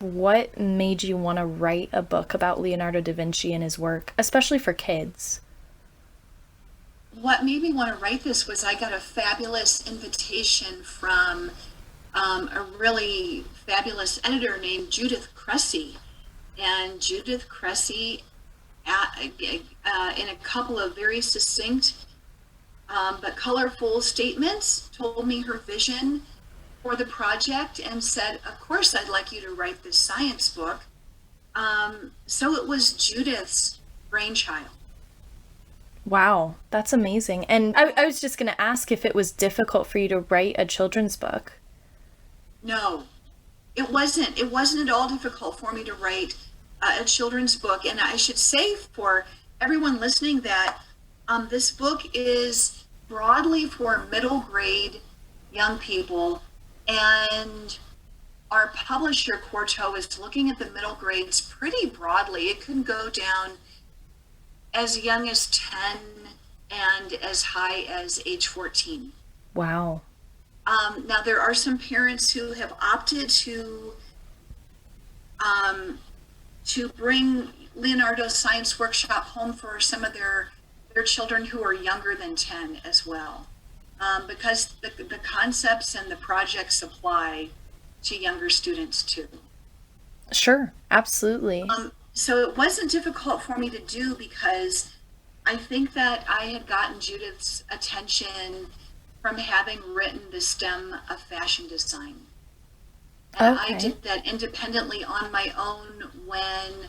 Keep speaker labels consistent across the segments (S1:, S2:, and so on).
S1: What made you want to write a book about Leonardo da Vinci and his work, especially for kids?
S2: What made me want to write this was I got a fabulous invitation from a really fabulous editor named Judith Cressy. And Judith Cressy, in a couple of very succinct but colorful statements, told me her vision for the project and said, "Of course, I'd like you to write this science book." So it was Judith's brainchild.
S1: Wow, that's amazing. And I was just going to ask if it was difficult for you to write a children's book.
S2: No, it wasn't. It wasn't at all difficult for me to write a children's book. And I should say for everyone listening that this book is broadly for middle grade young people. And our publisher, Quarto, is looking at the middle grades pretty broadly. It can go down as young as 10 and as high as age 14.
S1: Wow.
S2: Now, there are some parents who have opted um, to bring Leonardo's Science Workshop home for some of their children who are younger than 10 as well, because the concepts and the projects apply to younger students too.
S1: Sure, absolutely.
S2: So it wasn't difficult for me to do because I think that I had gotten Judith's attention from having written the stem of fashion design. And I
S1: Okay.
S2: did that independently on my own when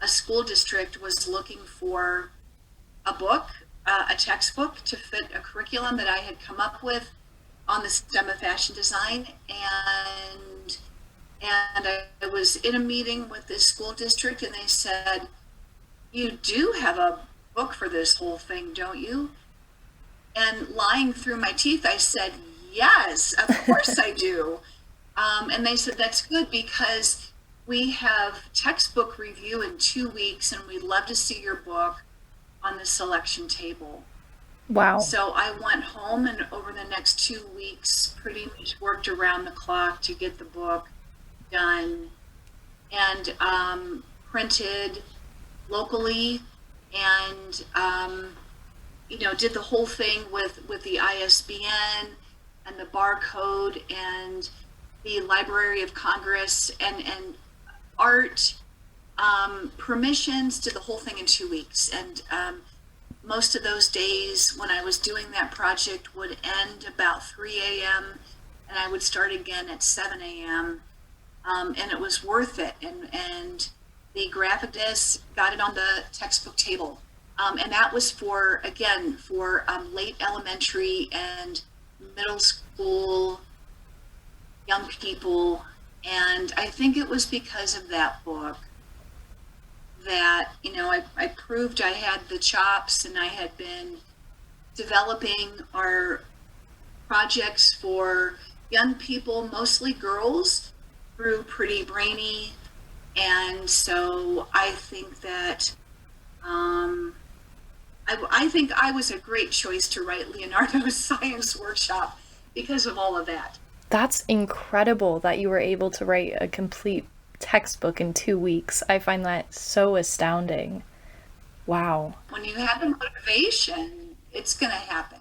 S2: a school district was looking for a book, a textbook to fit a curriculum that I had come up with on the stem of fashion design. And I was in a meeting with this school district and they said, "You do have a book for this whole thing, don't you?" And lying through my teeth, I said, "Yes, of course I do." And they said, "That's good because we have textbook review in 2 weeks and we'd love to see your book on the selection table."
S1: Wow.
S2: So I went home and over the next 2 weeks, pretty much worked around the clock to get the book done and printed locally and did the whole thing with the ISBN and the barcode and the Library of Congress and art permissions, did the whole thing in 2 weeks. And most of those days when I was doing that project would end about 3 a.m. and I would start again at 7 a.m. And it was worth it. And the graphicist got it on the textbook table. And that was for, again, for late elementary and middle school young people. And I think it was because of that book that, I proved I had the chops and I had been developing our projects for young people, mostly girls, through Pretty Brainy. And so I think that I think I was a great choice to write Leonardo's Science Workshop because of all of that.
S1: That's incredible that you were able to write a complete textbook in 2 weeks. I find that so astounding. Wow.
S2: When you have the motivation, it's going to happen.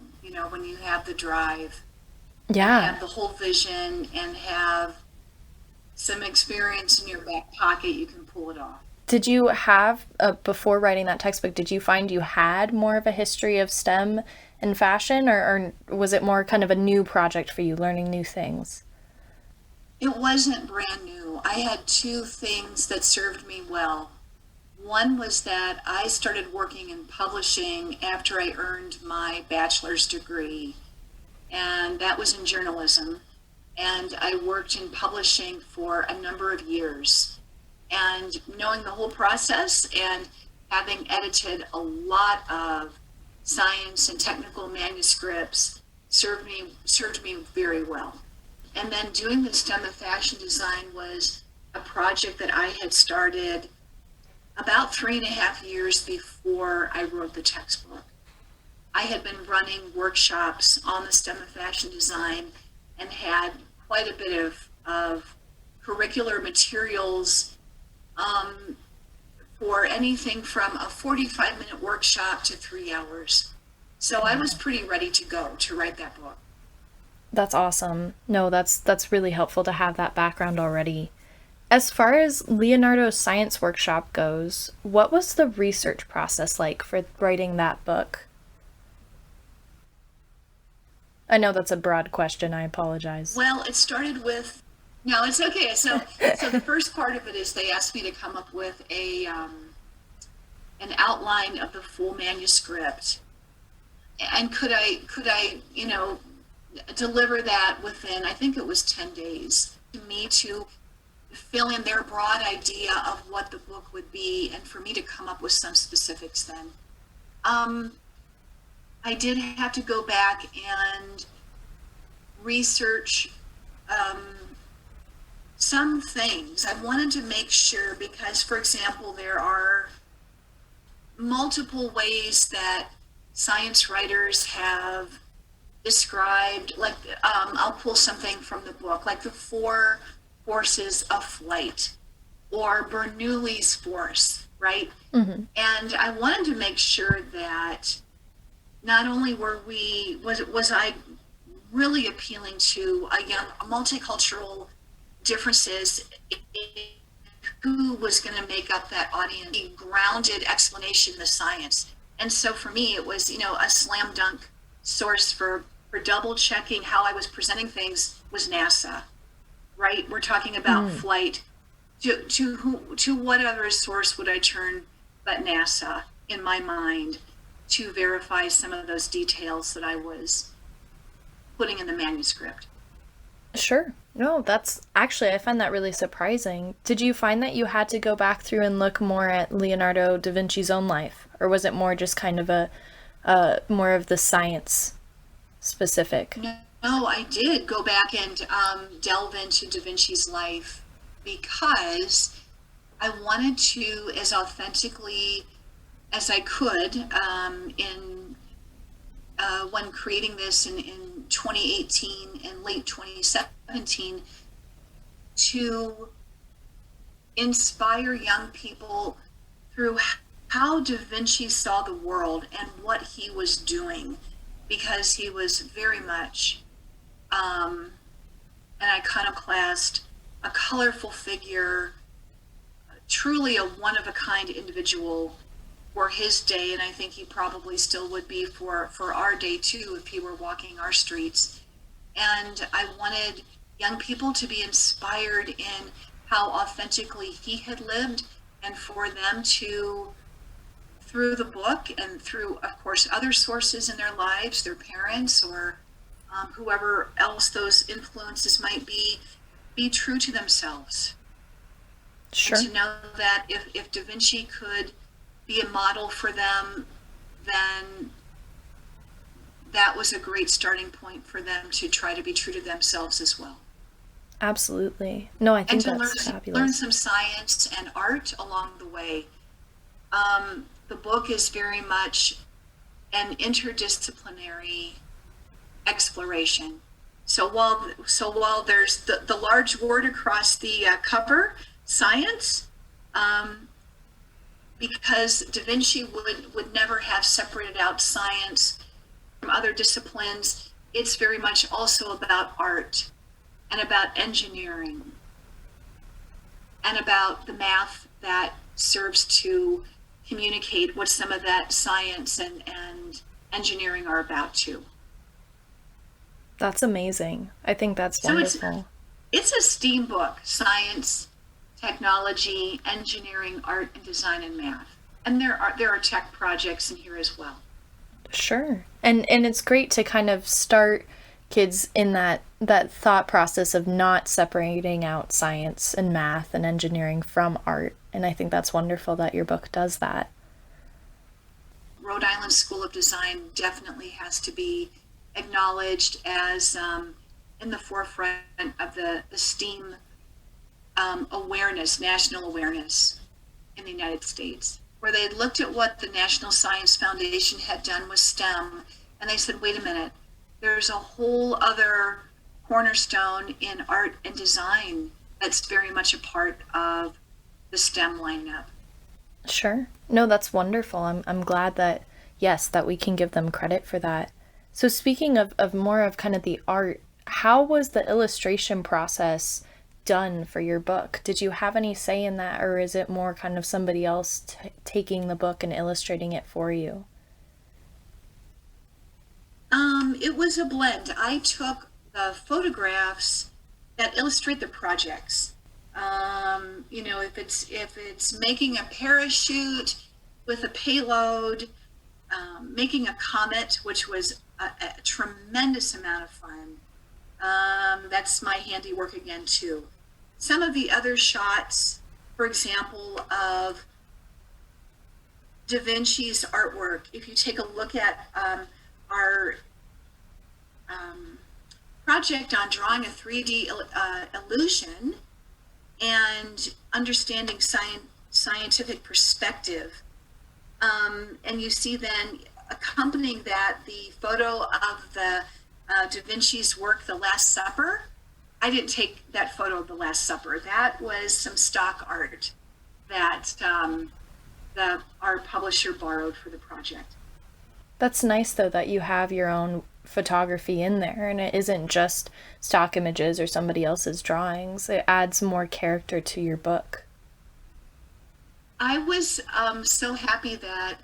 S2: When you have the drive and
S1: Yeah.
S2: have the whole vision and have some experience in your back pocket, you can pull it off.
S1: Did you have, before writing that textbook, did you find you had more of a history of STEM and fashion, or was it more kind of a new project for you, learning new things?
S2: It wasn't brand new. I had two things that served me well. One was that I started working in publishing after I earned my bachelor's degree, and that was in journalism. And I worked in publishing for a number of years. And knowing the whole process and having edited a lot of science and technical manuscripts served me very well. And then doing the STEM of fashion design was a project that I had started about 3.5 years before I wrote the textbook. I had been running workshops on the STEM of fashion design and had quite a bit of curricular materials for anything from a 45-minute workshop to 3 hours. So I was pretty ready to go to write that book.
S1: That's awesome. No, that's really helpful to have that background already. As far as Leonardo's science workshop goes, what was the research process like for writing that book? I know that's a broad question. I apologize.
S2: Well, it started with, no, it's okay. So the first part of it is they asked me to come up with an outline of the full manuscript, and could I deliver that within, I think it was 10 days, to me to fill in their broad idea of what the book would be, and for me to come up with some specifics then. I did have to go back and research some things. I wanted to make sure, because, for example, there are multiple ways that science writers have described, like, I'll pull something from the book, like the four forces of flight, or Bernoulli's force, right?
S1: Mm-hmm.
S2: And I wanted to make sure that not only was I really appealing to a young multicultural differences in who was going to make up that audience, a grounded explanation of the science. And so for me, it was, a slam dunk source for double checking how I was presenting things was NASA, right? We're talking about flight. To what other source would I turn but NASA in my mind to verify some of those details that I was putting in the manuscript?
S1: Sure. No, that's actually, I find that really surprising. Did you find that you had to go back through and look more at Leonardo da Vinci's own life? Or was it more just kind of more of the science specific?
S2: No, I did go back and delve into Da Vinci's life, because I wanted to, as authentically as I could, in when creating this in 2018 and late 2017, to inspire young people through how Da Vinci saw the world and what he was doing, because he was very much an iconoclast, a colorful figure, truly a one-of-a-kind individual for his day, and I think he probably still would be for our day too if he were walking our streets. And I wanted young people to be inspired in how authentically he had lived, and for them to, through the book and through, of course, other sources in their lives, their parents or whoever else those influences might be true to themselves.
S1: Sure.
S2: And to know that if Da Vinci could be a model for them, then that was a great starting point for them to try to be true to themselves as well.
S1: Absolutely. No, I
S2: And
S1: think
S2: to
S1: that's
S2: learn
S1: fabulous.
S2: some science and art along the way. The book is very much an interdisciplinary exploration. So while there's the large word across the cover, science, because Da Vinci would never have separated out science from other disciplines, it's very much also about art and about engineering and about the math that serves to communicate what some of that science and engineering are about too.
S1: That's amazing. I think that's
S2: So
S1: wonderful.
S2: it's a STEAM book: science, technology, engineering, art, and design, and math. And there are tech projects in here as well.
S1: Sure. And it's great to kind of start kids in that thought process of not separating out science and math and engineering from art. And I think that's wonderful that your book does that.
S2: Rhode Island School of Design definitely has to be acknowledged as in the forefront of the STEAM awareness, national awareness in the United States, where they looked at what the National Science Foundation had done with STEM, and they said, wait a minute, there's a whole other cornerstone in art and design that's very much a part of the STEM lineup.
S1: Sure. No, that's wonderful. I'm glad that, yes, that we can give them credit for that. So speaking of more of kind of the art, how was the illustration process done for your book? Did you have any say in that, or is it more kind of somebody else taking the book and illustrating it for you?
S2: It was a blend. I took the photographs that illustrate the projects. If it's making a parachute with a payload, making a comet, which was a tremendous amount of fun. That's my handiwork again too. Some of the other shots, for example, of Da Vinci's artwork, if you take a look at our project on drawing a 3D illusion and understanding scientific perspective, and you see then accompanying that the photo of the Da Vinci's work, The Last Supper. I didn't take that photo of The Last Supper. That was some stock art that the art publisher borrowed for the project.
S1: That's nice though that you have your own photography in there and it isn't just stock images or somebody else's drawings. It adds more character to your book.
S2: I was so happy that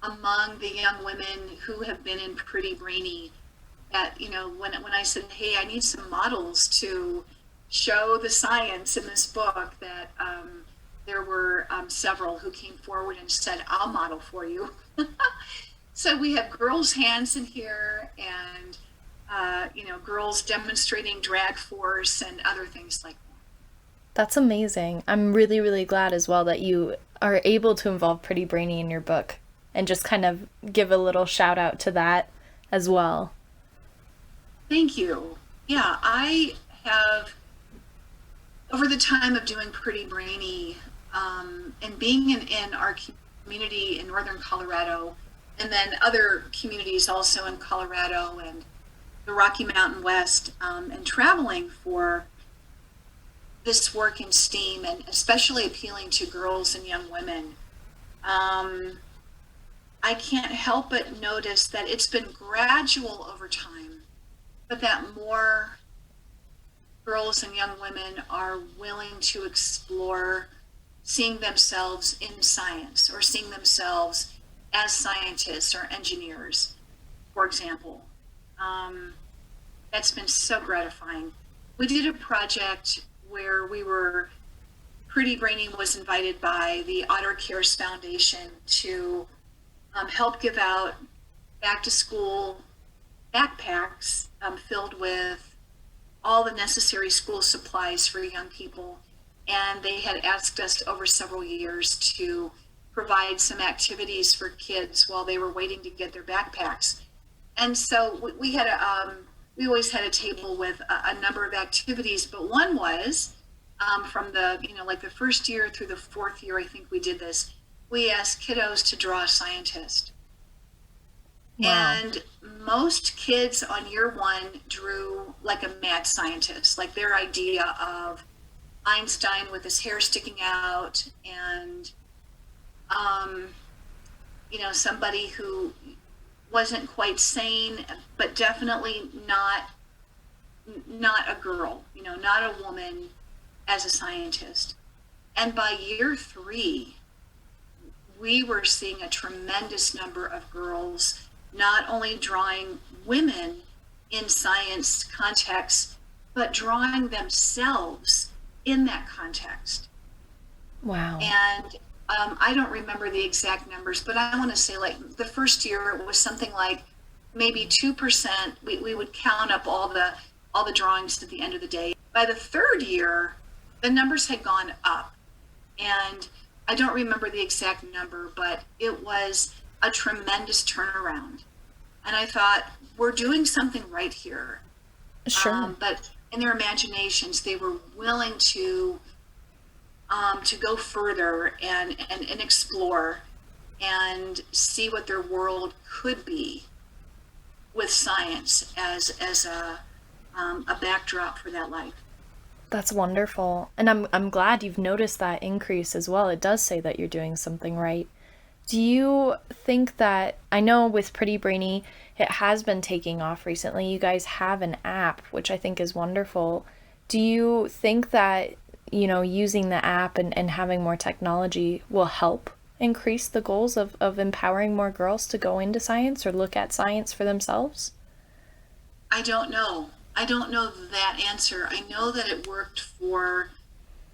S2: among the young women who have been in Pretty Brainy, that when I said, hey, I need some models to show the science in this book, that there were several who came forward and said, I'll model for you. So we have girls' hands in here, and girls demonstrating drag force and other things like that.
S1: That's amazing. I'm really, really glad as well that you are able to involve Pretty Brainy in your book and just kind of give a little shout out to that as well.
S2: Thank you. Yeah, I have, over the time of doing Pretty Brainy, and being in our community in northern Colorado, and then other communities also in Colorado and the Rocky Mountain West, and traveling for this work in STEAM, and especially appealing to girls and young women. I can't help but notice that it's been gradual over time, but that more girls and young women are willing to explore seeing themselves in science, or seeing themselves as scientists or engineers, for example. That's been so gratifying. We did a project where Pretty Brainy was invited by the Otter Cares Foundation to help give out back to school backpacks filled with all the necessary school supplies for young people. And they had asked us over several years to provide some activities for kids while they were waiting to get their backpacks. And so we always had a table with a number of activities, but one was from the first year through the fourth year, I think we did this. We asked kiddos to draw a scientist.
S1: Wow.
S2: And most kids on year one drew like a mad scientist, like their idea of Einstein with his hair sticking out, and somebody who wasn't quite sane, but definitely not a girl, not a woman as a scientist. And by year three, we were seeing a tremendous number of girls not only drawing women in science contexts, but drawing themselves in that context.
S1: Wow.
S2: And I don't remember the exact numbers, but I want to say like the first year it was something like maybe 2%. We would count up all the drawings at the end of the day. By the third year, the numbers had gone up. And I don't remember the exact number, but it was a tremendous turnaround. And I thought, we're doing something right here.
S1: Sure.
S2: But in their imaginations, they were willing to go further and explore and see what their world could be with science as a backdrop for that life.
S1: That's wonderful. And I'm glad you've noticed that increase as well. It does say that you're doing something right. Do you think that, I know with Pretty Brainy, it has been taking off recently. You guys have an app, which I think is wonderful. Do you think that, using the app and having more technology will help increase the goals of empowering more girls to go into science or look at science for themselves?
S2: I don't know. I don't know that answer. I know that it worked for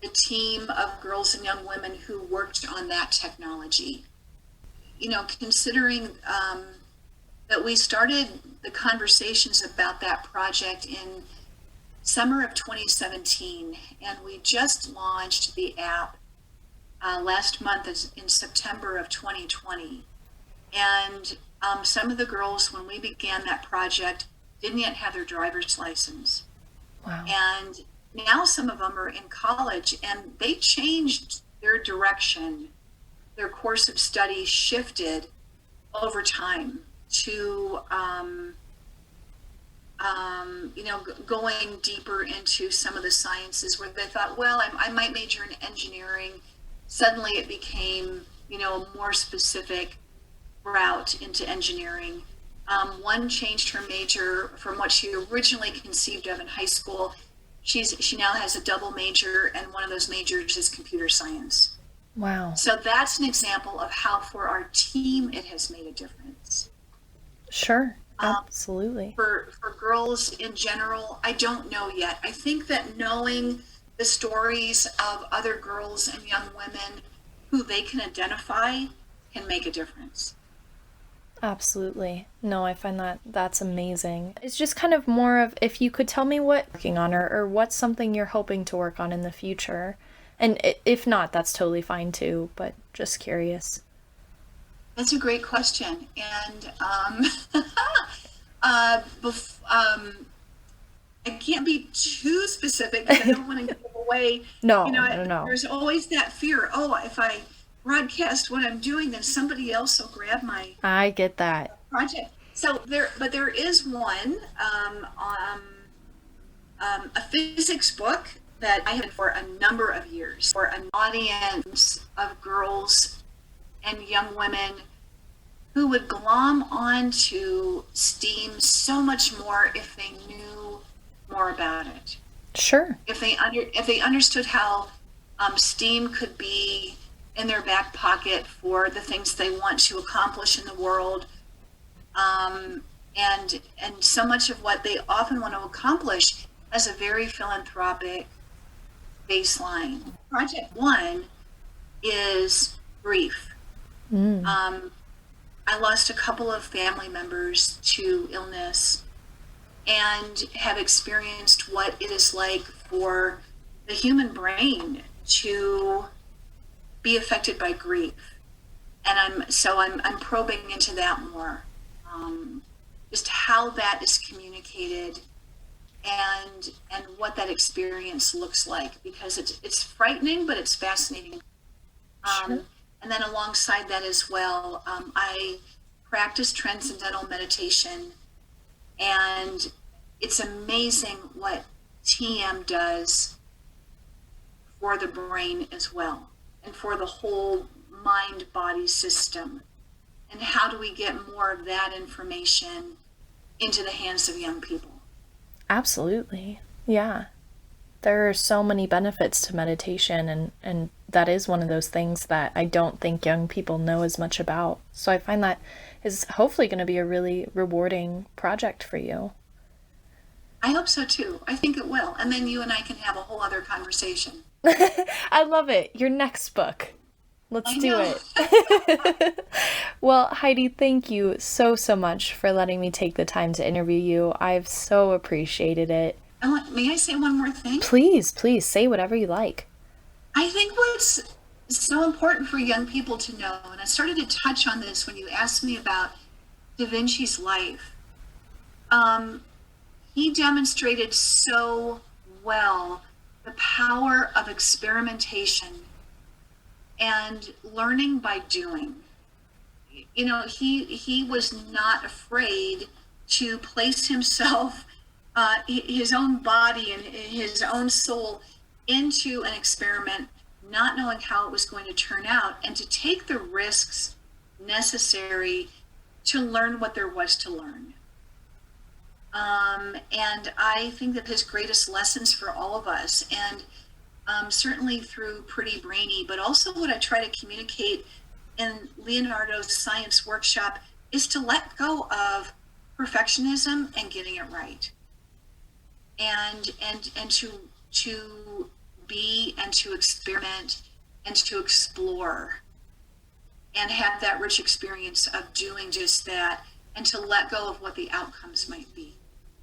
S2: the team of girls and young women who worked on that technology. Considering that we started the conversations about that project in summer of 2017, and we just launched the app last month in September of 2020. And some of the girls, when we began that project, didn't yet have their driver's license.
S1: Wow.
S2: And now some of them are in college, and they changed their direction. Their course of study shifted over time to going deeper into some of the sciences, where they thought, well, I might major in engineering. Suddenly it became, a more specific route into engineering. One changed her major from what she originally conceived of in high school. She now has a double major, and one of those majors is computer science.
S1: Wow.
S2: So that's an example of how for our team it has made a difference.
S1: Sure. Absolutely.
S2: For girls in general, I don't know yet. I think that knowing the stories of other girls and young women who they can identify can make a difference.
S1: Absolutely. No, I find that's amazing. It's just kind of more of, if you could tell me what you're working on, or what's something you're hoping to work on in the future. And if not, that's totally fine too, but just curious.
S2: That's a great question. And I can't be too specific because I don't want to give away.
S1: No.
S2: There's always that fear. Oh, if I broadcast what I'm doing, then somebody else will grab my
S1: I get that.
S2: project. So there is one, a physics book that I have for a number of years for an audience of girls and young women who would glom onto STEAM so much more if they knew more about it.
S1: Sure.
S2: If they understood how STEAM could be in their back pocket for the things they want to accomplish in the world, and so much of what they often want to accomplish has a very philanthropic baseline. Project one is grief. I lost a couple of family members to illness, and have experienced what it is like for the human brain to be affected by grief. And I'm probing into that more, just how that is communicated and what that experience looks like, because it's frightening, but it's fascinating.
S1: Sure.
S2: And then alongside that as well, I practice Transcendental Meditation, and it's amazing what TM does for the brain as well, and for the whole mind-body system. And how do we get more of that information into the hands of young people?
S1: Absolutely. Yeah. There are so many benefits to meditation, and that is one of those things that I don't think young people know as much about. So I find that is hopefully going to be a really rewarding project for you.
S2: I hope so too. I think it will. And then you and I can have a whole other conversation.
S1: I love it. Your next book. Let's do
S2: know.
S1: it. Well, Heidi, thank you so much for letting me take the time to interview you. I've so appreciated it.
S2: May I say one more thing?
S1: Please say whatever you like.
S2: I think what's so important for young people to know, and I started to touch on this when you asked me about Da Vinci's life, he demonstrated so well the power of experimentation and learning by doing. He was not afraid to place himself his own body and his own soul into an experiment, not knowing how it was going to turn out, and to take the risks necessary to learn what there was to learn. And I think that his greatest lessons for all of us, and certainly through Pretty Brainy, but also what I try to communicate in Leonardo's science workshop, is to let go of perfectionism and getting it right, and to be and to experiment and to explore and have that rich experience of doing just that, and to let go of what the outcomes might be.